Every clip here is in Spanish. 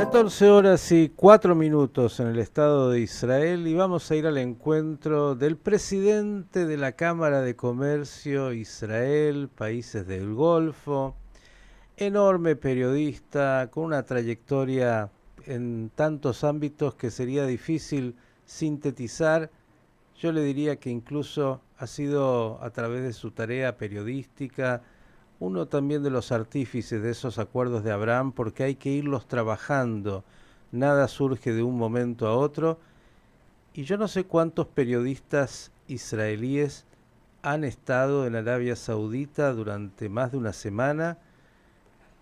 14 horas y 4 minutos en el Estado de Israel y vamos a ir al encuentro del presidente de la Cámara de Comercio Israel, países del Golfo, enorme periodista con una trayectoria en tantos ámbitos que sería difícil sintetizar. Yo le diría que incluso ha sido a través de su tarea periodística uno también de los artífices de esos acuerdos de Abraham, porque hay que irlos trabajando. Nada surge de un momento a otro. Y yo no sé cuántos periodistas israelíes han estado en Arabia Saudita durante más de una semana,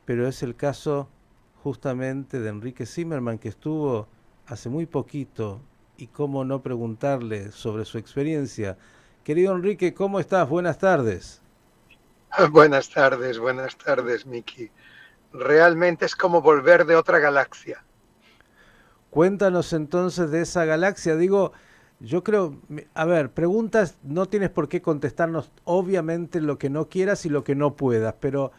pero es el caso justamente de Enrique Zimmerman, que estuvo hace muy poquito, y cómo no preguntarle sobre su experiencia. Querido Enrique, ¿cómo estás? Buenas tardes. Buenas tardes, Miki. Realmente es como volver de otra galaxia. Cuéntanos entonces de esa galaxia. Digo, yo creo, a ver, preguntas, no tienes por qué contestarnos obviamente lo que no quieras y lo que no puedas, pero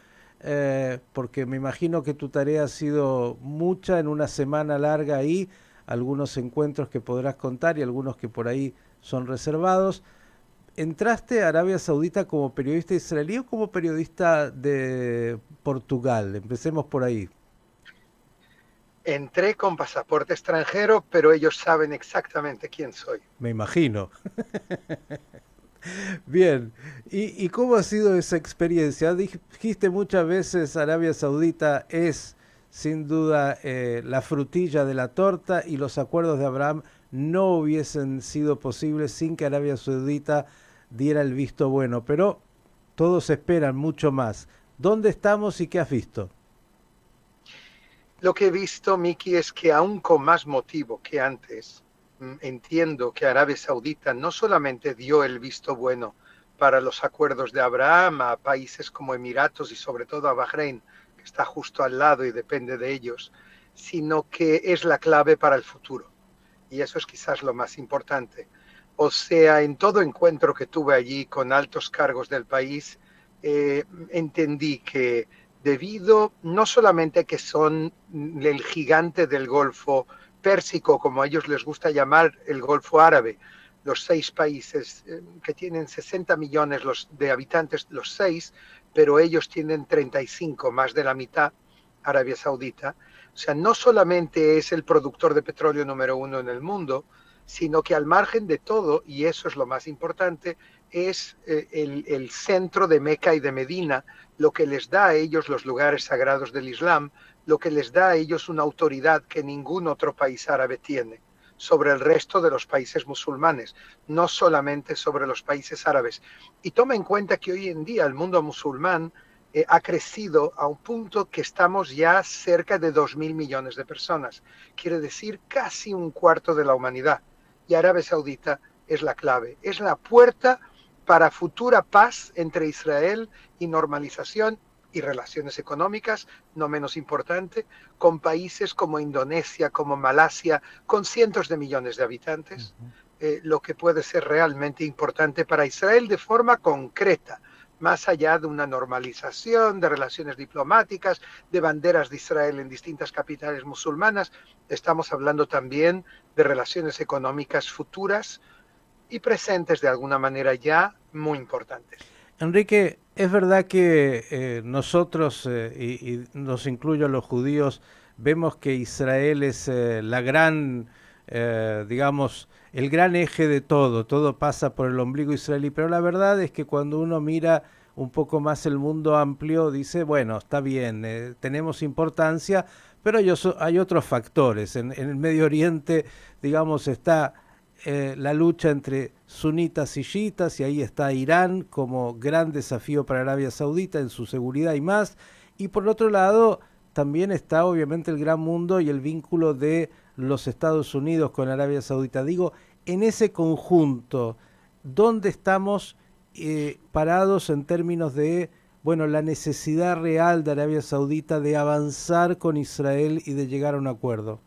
porque me imagino que tu tarea ha sido mucha en una semana larga ahí, algunos encuentros que podrás contar y algunos que por ahí son reservados. ¿Entraste a Arabia Saudita como periodista israelí o como periodista de Portugal? Empecemos por ahí. Entré con pasaporte extranjero, pero ellos saben exactamente quién soy. Me imagino. Bien, ¿y cómo ha sido esa experiencia? Dijiste muchas veces Arabia Saudita es sin duda la frutilla de la torta y los acuerdos de Abraham no hubiesen sido posibles sin que Arabia Saudita diera el visto bueno, pero todos esperan mucho más. ¿Dónde estamos y qué has visto? Lo que he visto, Miki, es que aún con más motivo que antes, entiendo que Arabia Saudita no solamente dio el visto bueno para los acuerdos de Abraham a países como Emiratos y sobre todo a Bahrein, que está justo al lado y depende de ellos, sino que es la clave para el futuro. Y eso es quizás lo más importante. O sea, en todo encuentro que tuve allí con altos cargos del país, entendí que debido no solamente que son el gigante del Golfo Pérsico, como a ellos les gusta llamar el Golfo Árabe, los 6 países que tienen 60 millones de habitantes, los 6, pero ellos tienen 35, más de la mitad, Arabia Saudita. O sea, no solamente es el productor de petróleo número uno en el mundo, sino que al margen de todo, y eso es lo más importante, es el centro de Meca y de Medina, lo que les da a ellos los lugares sagrados del Islam, lo que les da a ellos una autoridad que ningún otro país árabe tiene sobre el resto de los países musulmanes, no solamente sobre los países árabes. Y toma en cuenta que hoy en día el mundo musulmán ha crecido a un punto que estamos ya cerca de 2.000 millones de personas. Quiere decir casi un cuarto de la humanidad. Y Arabia Saudita es la clave, es la puerta para futura paz entre Israel y normalización y relaciones económicas, no menos importante, con países como Indonesia, como Malasia, con cientos de millones de habitantes, lo que puede ser realmente importante para Israel de forma concreta, más allá de una normalización de relaciones diplomáticas, de banderas de Israel en distintas capitales musulmanas. Estamos hablando también de relaciones económicas futuras y presentes de alguna manera ya muy importantes. Enrique, es verdad que nosotros, y nos incluyo a los judíos, vemos que Israel es la gran, digamos, el gran eje de todo, todo pasa por el ombligo israelí, pero la verdad es que cuando uno mira un poco más el mundo amplio, dice, bueno, está bien, tenemos importancia, pero hay otros factores. En el Medio Oriente, digamos, está la lucha entre sunitas y chiitas, y ahí está Irán como gran desafío para Arabia Saudita en su seguridad y más. Y por otro lado, también está obviamente el gran mundo y el vínculo de los Estados Unidos con Arabia Saudita. Digo, en ese conjunto, ¿dónde estamos parados en términos de, bueno, la necesidad real de Arabia Saudita de avanzar con Israel y de llegar a un acuerdo?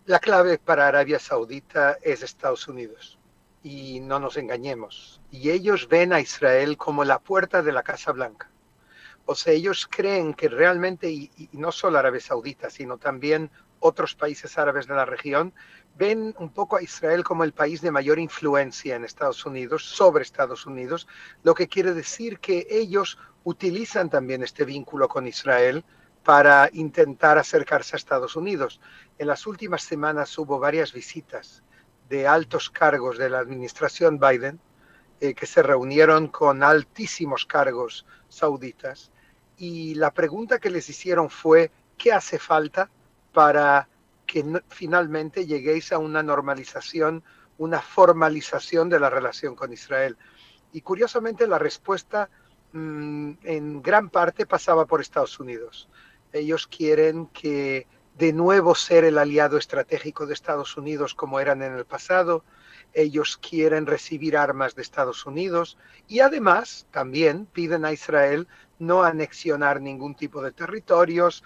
La clave para Arabia Saudita es Estados Unidos. Y no nos engañemos. Y ellos ven a Israel como la puerta de la Casa Blanca. O sea, ellos creen que realmente, y no solo Arabia Saudita, sino también otros países árabes de la región, ven un poco a Israel como el país de mayor influencia en Estados Unidos, sobre Estados Unidos, lo que quiere decir que ellos utilizan también este vínculo con Israel para intentar acercarse a Estados Unidos. En las últimas semanas hubo varias visitas de altos cargos de la administración Biden que se reunieron con altísimos cargos sauditas y la pregunta que les hicieron fue ¿qué hace falta para que finalmente lleguéis a una normalización, una formalización de la relación con Israel? Y curiosamente la respuesta en gran parte pasaba por Estados Unidos. Ellos quieren que de nuevo ser el aliado estratégico de Estados Unidos como eran en el pasado. Ellos quieren recibir armas de Estados Unidos y además también piden a Israel no anexionar ningún tipo de territorios,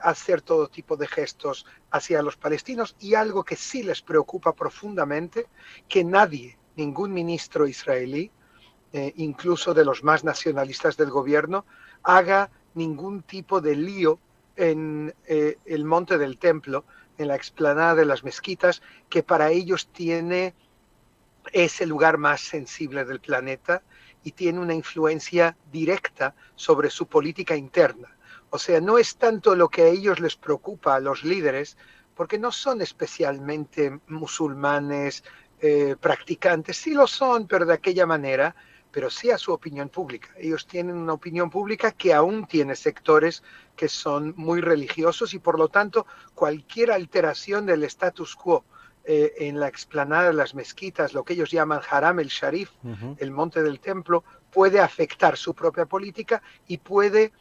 hacer todo tipo de gestos hacia los palestinos y algo que sí les preocupa profundamente, que nadie, ningún ministro israelí, incluso de los más nacionalistas del gobierno, haga ningún tipo de lío en el monte del templo, en la explanada de las mezquitas, que para ellos es el lugar más sensible del planeta y tiene una influencia directa sobre su política interna. O sea, no es tanto lo que a ellos les preocupa a los líderes, porque no son especialmente musulmanes practicantes, sí lo son, pero de aquella manera, pero sí a su opinión pública. Ellos tienen una opinión pública que aún tiene sectores que son muy religiosos y por lo tanto cualquier alteración del status quo en la explanada de las mezquitas, lo que ellos llaman Haram el Sharif, el monte del templo, puede afectar su propia política y puede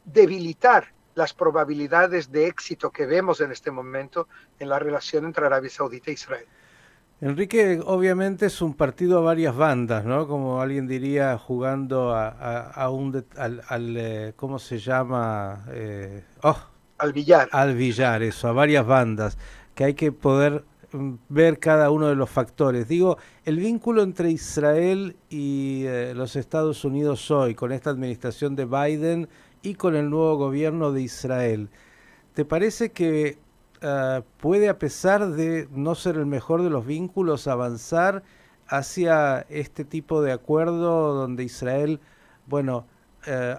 debilitar las probabilidades de éxito que vemos en este momento en la relación entre Arabia Saudita e Israel. Enrique, obviamente es un partido a varias bandas, ¿no? Como alguien diría, jugando ¿cómo se llama? Al billar. Al billar, eso, a varias bandas, que hay que poder ver cada uno de los factores. Digo, el vínculo entre Israel y los Estados Unidos hoy, con esta administración de Biden y con el nuevo gobierno de Israel, ¿te parece que puede, a pesar de no ser el mejor de los vínculos, avanzar hacia este tipo de acuerdo donde Israel, bueno,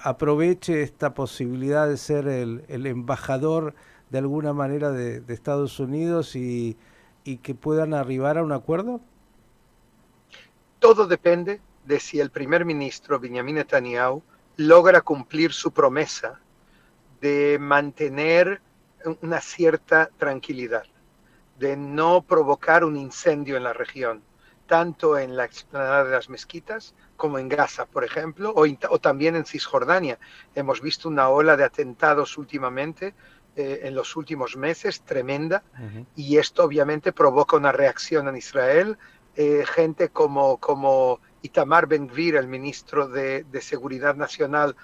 aproveche esta posibilidad de ser el embajador de alguna manera de Estados Unidos y que puedan arribar a un acuerdo? Todo depende de si el primer ministro Benjamin Netanyahu logra cumplir su promesa de mantener una cierta tranquilidad, de no provocar un incendio en la región, tanto en la explanada de las mezquitas como en Gaza, por ejemplo, o también en Cisjordania. Hemos visto una ola de atentados últimamente, en los últimos meses, tremenda, y esto obviamente provoca una reacción en Israel. Gente como Itamar Ben-Gvir, el ministro de Seguridad Nacional,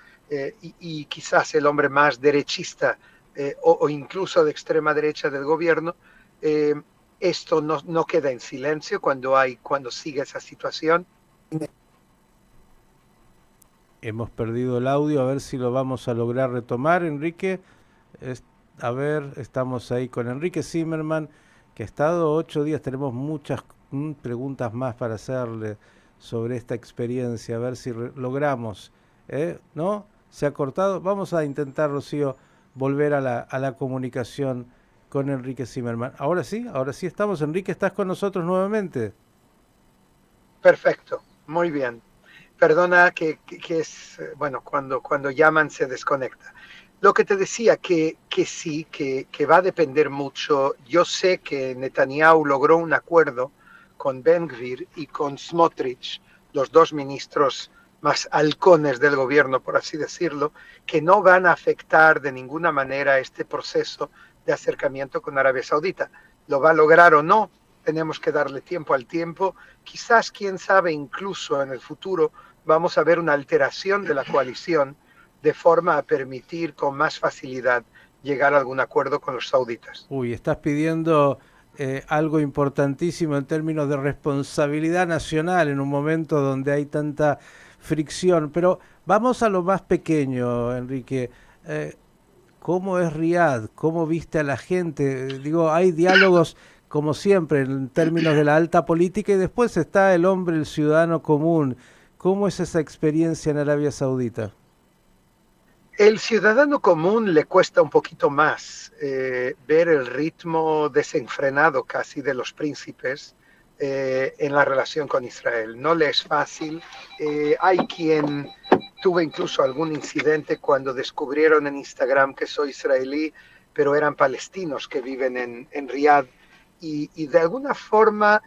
y quizás el hombre más derechista o incluso de extrema derecha del gobierno, esto no queda en silencio cuando sigue esa situación. Hemos perdido el audio, a ver si lo vamos a lograr retomar, Enrique. A ver, estamos ahí con Enrique Zimmerman, que ha estado 8 días, tenemos muchas preguntas más para hacerle sobre esta experiencia, a ver si logramos, ¿no? Se ha cortado, vamos a intentar, Rocío, volver a la comunicación con Enrique Zimmerman. Ahora sí estamos. Enrique, ¿estás con nosotros nuevamente? Perfecto, muy bien. Perdona que es, bueno, cuando llaman se desconecta. Lo que te decía, que sí, que va a depender mucho. Yo sé que Netanyahu logró un acuerdo con Ben-Gvir y con Smotrich, los dos ministros más halcones del gobierno, por así decirlo, que no van a afectar de ninguna manera este proceso de acercamiento con Arabia Saudita. ¿Lo va a lograr o no? Tenemos que darle tiempo al tiempo. Quizás, quién sabe, incluso en el futuro vamos a ver una alteración de la coalición de forma a permitir con más facilidad llegar a algún acuerdo con los sauditas. Uy, estás pidiendo algo importantísimo en términos de responsabilidad nacional en un momento donde hay tanta fricción. Pero vamos a lo más pequeño, Enrique. ¿Cómo es Riad? ¿Cómo viste a la gente? Digo, hay diálogos como siempre en términos de la alta política y después está el hombre, el ciudadano común. ¿Cómo es esa experiencia en Arabia Saudita? El ciudadano común le cuesta un poquito más ver el ritmo desenfrenado casi de los príncipes en la relación con Israel. No le es fácil. Hay quien tuve incluso algún incidente cuando descubrieron en Instagram que soy israelí, pero eran palestinos que viven en Riad. Y de alguna forma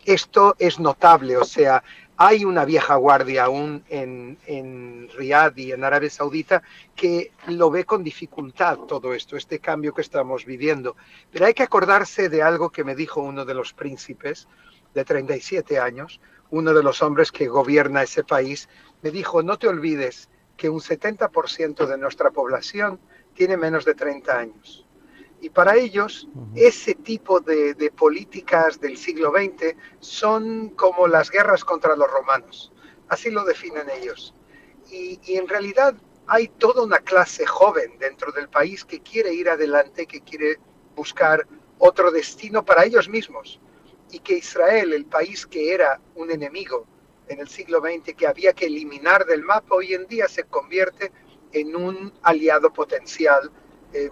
esto es notable, o sea, hay una vieja guardia aún en Riad y en Arabia Saudita que lo ve con dificultad todo esto, este cambio que estamos viviendo. Pero hay que acordarse de algo que me dijo uno de los príncipes de 37 años, uno de los hombres que gobierna ese país, me dijo, no te olvides que un 70% de nuestra población tiene menos de 30 años. Y para ellos, ese tipo de políticas del siglo XX son como las guerras contra los romanos. Así lo definen ellos. Y en realidad hay toda una clase joven dentro del país que quiere ir adelante, que quiere buscar otro destino para ellos mismos. Y que Israel, el país que era un enemigo en el siglo XX, que había que eliminar del mapa, hoy en día se convierte en un aliado potencial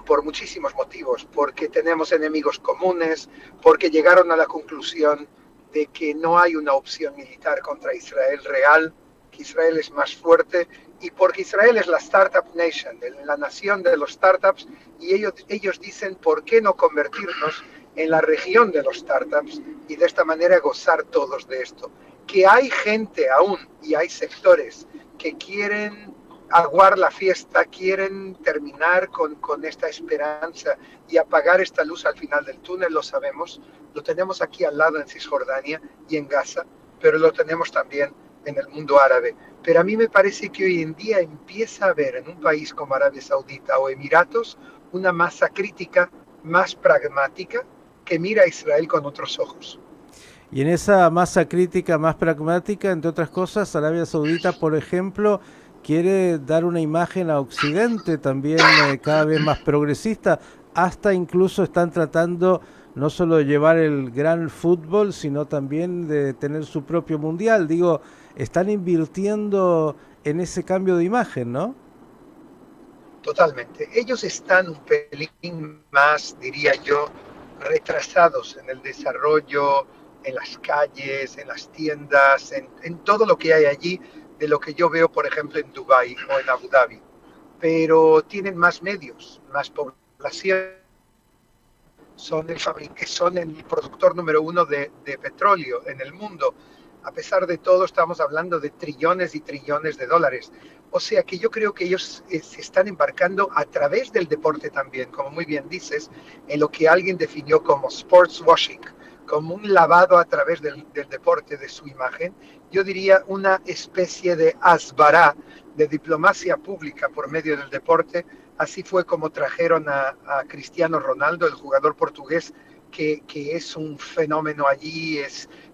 por muchísimos motivos, porque tenemos enemigos comunes, porque llegaron a la conclusión de que no hay una opción militar contra Israel real, que Israel es más fuerte, y porque Israel es la Startup Nation, la nación de los startups, y ellos dicen, ¿por qué no convertirnos en la región de los startups y de esta manera gozar todos de esto? Que hay gente aún y hay sectores que quieren aguar la fiesta, quieren terminar con esta esperanza y apagar esta luz al final del túnel, lo sabemos, lo tenemos aquí al lado en Cisjordania y en Gaza, pero lo tenemos también en el mundo árabe. Pero a mí me parece que hoy en día empieza a haber en un país como Arabia Saudita o Emiratos una masa crítica más pragmática que mira a Israel con otros ojos. Y en esa masa crítica más pragmática, entre otras cosas, Arabia Saudita, por ejemplo, quiere dar una imagen a Occidente también cada vez más progresista, hasta incluso están tratando no solo de llevar el gran fútbol, sino también de tener su propio mundial. Digo, están invirtiendo en ese cambio de imagen, ¿no? Totalmente. Ellos están un pelín más, diría yo, retrasados en el desarrollo, en las calles, en las tiendas, en todo lo que hay allí, de lo que yo veo, por ejemplo, en Dubái o en Abu Dhabi. Pero tienen más medios, más población, son el productor número uno de petróleo en el mundo. A pesar de todo, estamos hablando de trillones y trillones de dólares. O sea que yo creo que ellos se están embarcando a través del deporte también, como muy bien dices, en lo que alguien definió como sports washing, como un lavado a través del deporte de su imagen. Yo diría una especie de asbará, de diplomacia pública por medio del deporte. Así fue como trajeron a Cristiano Ronaldo, el jugador portugués, que es un fenómeno allí.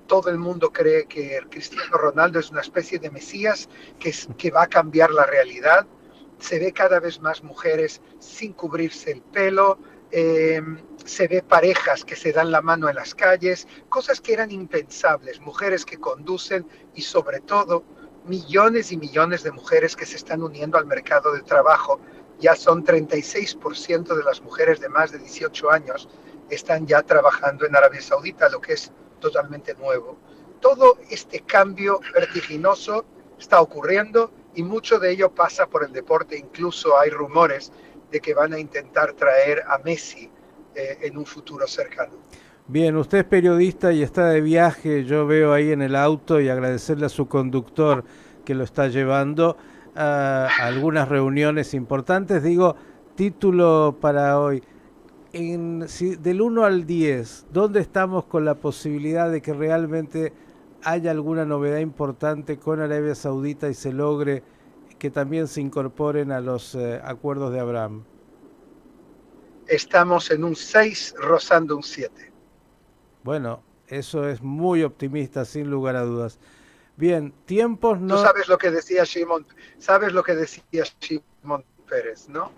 Todo el mundo cree que Cristiano Ronaldo es una especie de mesías que va a cambiar la realidad. Se ve cada vez más mujeres sin cubrirse el pelo, se ve parejas que se dan la mano en las calles, cosas que eran impensables, mujeres que conducen y sobre todo millones y millones de mujeres que se están uniendo al mercado de trabajo. Ya son 36% de las mujeres de más de 18 años están ya trabajando en Arabia Saudita, lo que es totalmente nuevo. Todo este cambio vertiginoso está ocurriendo y mucho de ello pasa por el deporte. Incluso hay rumores de que van a intentar traer a Messi en un futuro cercano. Bien, usted es periodista y está de viaje, yo veo ahí en el auto y agradecerle a su conductor que lo está llevando a algunas reuniones importantes. Digo, título para hoy, del 1 al 10, ¿dónde estamos con la posibilidad de que realmente haya alguna novedad importante con Arabia Saudita y se logre que también se incorporen a los acuerdos de Abraham? Estamos en un 6 rozando un 7. Bueno, eso es muy optimista, sin lugar a dudas. Bien, tiempos Tú no sabes lo que decía Shimon, sabes lo que decía Shimon Pérez, ¿no?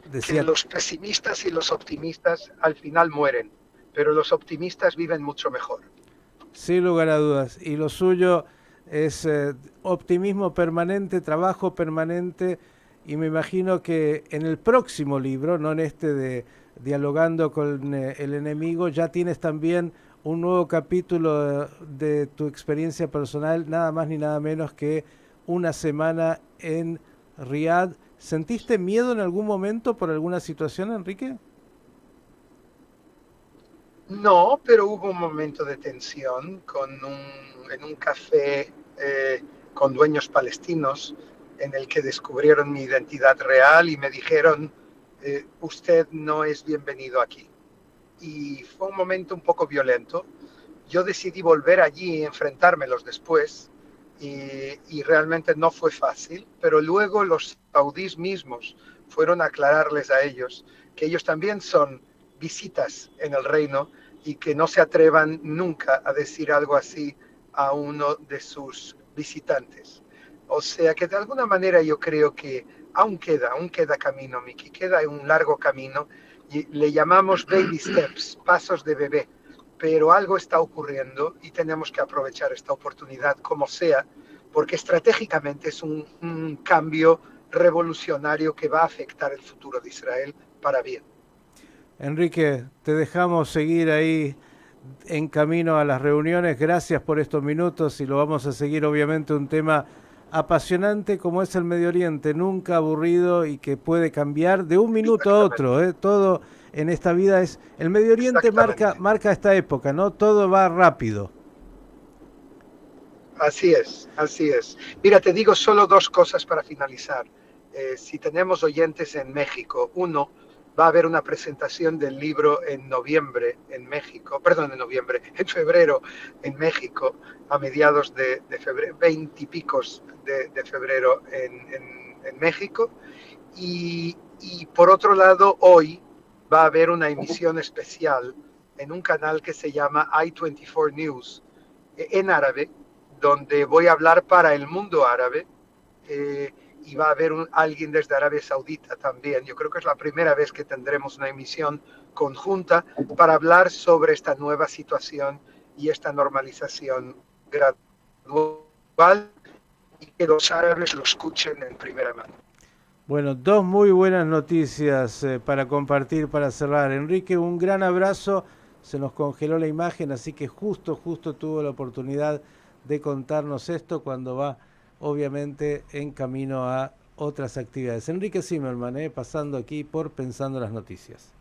Que decía, los pesimistas y los optimistas al final mueren, pero los optimistas viven mucho mejor. sin lugar a dudas, y lo suyo es optimismo permanente, trabajo permanente, y me imagino que en el próximo libro, no en este de Dialogando con el enemigo, ya tienes también un nuevo capítulo de tu experiencia personal, nada más ni nada menos que una semana en Riad. ¿Sentiste miedo en algún momento por alguna situación, Enrique? No, pero hubo un momento de tensión en un café con dueños palestinos en el que descubrieron mi identidad real y me dijeron, usted no es bienvenido aquí. Y fue un momento un poco violento. Yo decidí volver allí y enfrentármelos después y realmente no fue fácil, pero luego los saudíes mismos fueron a aclararles a ellos que ellos también son visitas en el reino y que no se atrevan nunca a decir algo así a uno de sus visitantes. O sea que de alguna manera yo creo que aún queda camino, Miki, queda un largo camino y le llamamos baby steps, pasos de bebé, pero algo está ocurriendo y tenemos que aprovechar esta oportunidad como sea, porque estratégicamente es un cambio revolucionario que va a afectar el futuro de Israel para bien. Enrique, te dejamos seguir ahí en camino a las reuniones. Gracias por estos minutos y lo vamos a seguir, obviamente, un tema apasionante como es el Medio Oriente, nunca aburrido y que puede cambiar de un minuto a Exactamente, otro. Todo en esta vida es... El Medio Oriente exactamente. marca esta época, ¿no? Todo va rápido. Así es, así es. Mira, te digo solo dos cosas para finalizar. Si tenemos oyentes en México, uno, va a haber una presentación del libro en noviembre en México, perdón, en noviembre, en febrero en México, a mediados de febrero, 20 y picos de febrero en México. Y por otro lado, hoy va a haber una emisión especial en un canal que se llama I24 News en árabe, donde voy a hablar para el mundo árabe eh, y va a haber alguien desde Arabia Saudita también. Yo creo que es la primera vez que tendremos una emisión conjunta para hablar sobre esta nueva situación y esta normalización gradual y que los árabes lo escuchen en primera mano. Bueno, dos muy buenas noticias para compartir, para cerrar. Enrique, un gran abrazo. Se nos congeló la imagen, así que justo tuvo la oportunidad de contarnos esto cuando va, obviamente, en camino a otras actividades. Enrique Zimmerman, pasando aquí por Pensando las Noticias.